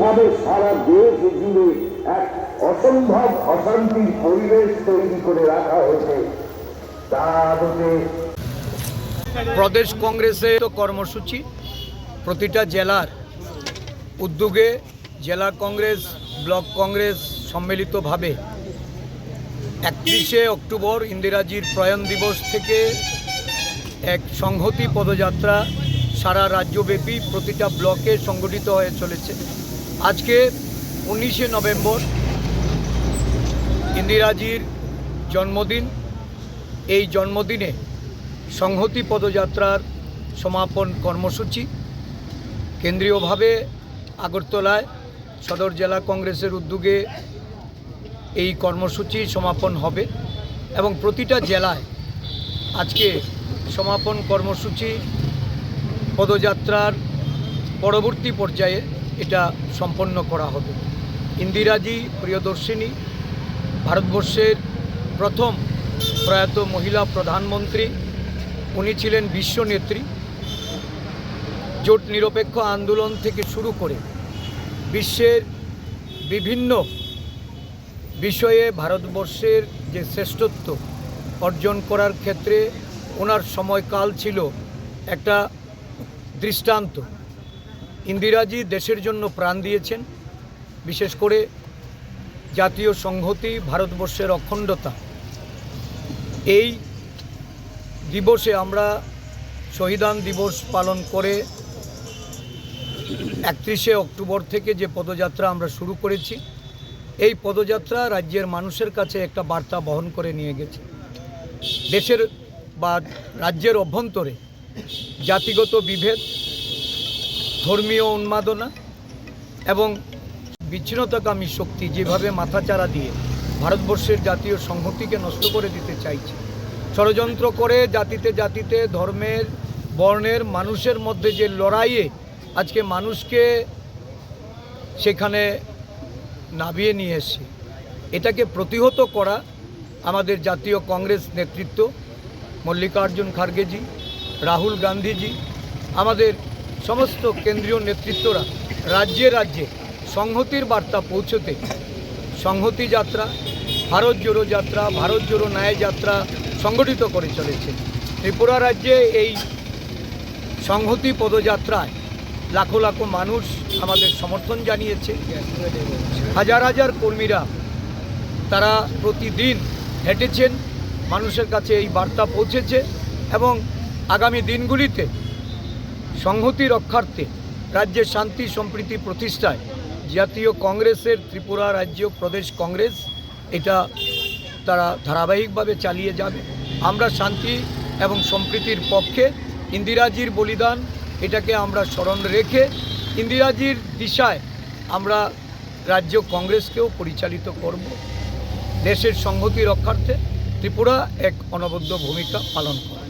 যেভাবে সারা দেশ জুড়ে এক অসম্ভব অশান্তির পরিবেশ তৈরি করে রাখা হয়েছে তা হতে প্রদেশ কংগ্রেসের কর্মসূচি প্রতিটা জেলার উদ্যোগে জেলা কংগ্রেস ব্লক কংগ্রেস সম্মিলিতভাবে 31শে অক্টোবর ইন্দিরাজির প্রয়াণ দিবস থেকে এক সংহতি পদযাত্রা সারা রাজ্যব্যাপী প্রতিটা ব্লকে সংগঠিত হয়ে চলেছে। আজকে 19শে নভেম্বর ইন্দিরাজির জন্মদিন। এই জন্মদিনে সংহতি পদযাত্রার সমাপন কর্মসূচি কেন্দ্রীয়ভাবে আগরতলায় সদর জেলা কংগ্রেসের উদ্যোগে এই কর্মসূচি সমাপন হবে এবং প্রতিটা জেলায় আজকে সমাপন কর্মসূচি পদযাত্রার পরবর্তী পর্যায়ে এটা সম্পন্ন করা হবে। ইন্দিরাজি প্রিয়দর্শিনী, ভারতবর্ষের প্রথম প্রয়াত মহিলা প্রধানমন্ত্রী। উনি ছিলেন বিশ্বনেত্রী। জোট নিরপেক্ষ আন্দোলন থেকে শুরু করে বিশ্বের বিভিন্ন বিষয়ে ভারতবর্ষের যে শ্রেষ্ঠত্ব অর্জন করার ক্ষেত্রে ওনার সময়কাল ছিল একটা দৃষ্টান্ত। ইন্দিরাজি দেশের জন্য প্রাণ দিয়েছেন, বিশেষ করে জাতীয় সংহতি, ভারতবর্ষের অখণ্ডতা। এই দিবসে আমরা শহীদান দিবস পালন করে 31শে অক্টোবর থেকে যে পদযাত্রা আমরা শুরু করেছি, এই পদযাত্রা রাজ্যের মানুষের কাছে একটা বার্তা বহন করে নিয়ে গেছে। দেশের বা রাজ্যের অভ্যন্তরে জাতিগত বিভেদ, ধর্মীয় উন্মাদনা এবং বিচ্ছিন্নতাকামী শক্তি যেভাবে মাথাচাড়া দিয়ে ভারতবর্ষের জাতীয় সংহতিকে নষ্ট করে দিতে চাইছে, ষড়যন্ত্র করে জাতিতে জাতিতে ধর্মের বর্ণের মানুষের মধ্যে যে লড়াইয়ে আজকে মানুষকে সেখানে নামিয়ে নিয়ে এসে এটাকে প্রতিহত করা আমাদের জাতীয় কংগ্রেস নেতৃত্ব মল্লিকার্জুন খার্গেজি, রাহুল গান্ধীজি, আমাদের সমস্ত কেন্দ্রীয় নেতৃত্বরা রাজ্যে রাজ্যে সংহতির বার্তা পৌঁছতে সংহতি যাত্রা, ভারত জোড়ো যাত্রা, ভারত জোড়ো ন্যায় যাত্রা সংগঠিত করে চলেছে। ত্রিপুরা রাজ্যে এই সংহতি পদযাত্রায় লাখো লাখো মানুষ আমাদের সমর্থন জানিয়েছে। হাজার হাজার কর্মীরা তারা প্রতিদিন হেঁটেছেন, মানুষের কাছে এই বার্তা পৌঁছেছে এবং আগামী দিনগুলিতে সংহতি রক্ষার্থে রাজ্যের শান্তি সম্প্রীতি প্রতিষ্ঠায় জাতীয় কংগ্রেসের ত্রিপুরা রাজ্য প্রদেশ কংগ্রেস এটা তারা ধারাবাহিকভাবে চালিয়ে যাবে। আমরা শান্তি এবং সম্প্রীতির পক্ষে। ইন্দিরাজির বলিদান এটাকে আমরা স্মরণ রেখে ইন্দিরাজির দিশায় আমরা রাজ্য কংগ্রেসকেও পরিচালিত করব। দেশের সংহতি রক্ষার্থে ত্রিপুরা এক অনবদ্য ভূমিকা পালন করে।